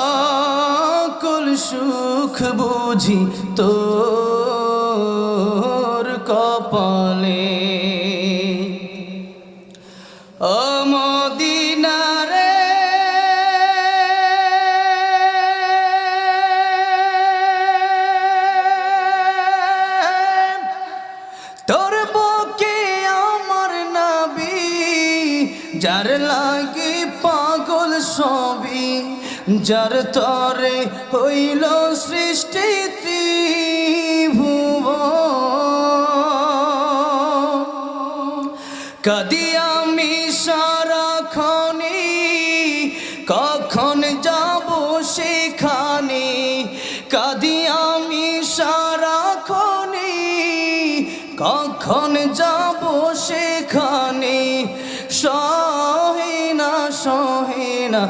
সকল সুখ বুঝি তোর কপালে ও মদিনা রে তোর বুকে আমার নবী যার লাগি পাগল সবই যার তরে হইল সৃষ্টি ত্রিভুবন কাঁদি আমি সারাক্ষণে কখন যাব সেখানে কাঁদি আমি সারাক্ষণে কখন যাব সেখানে সহে না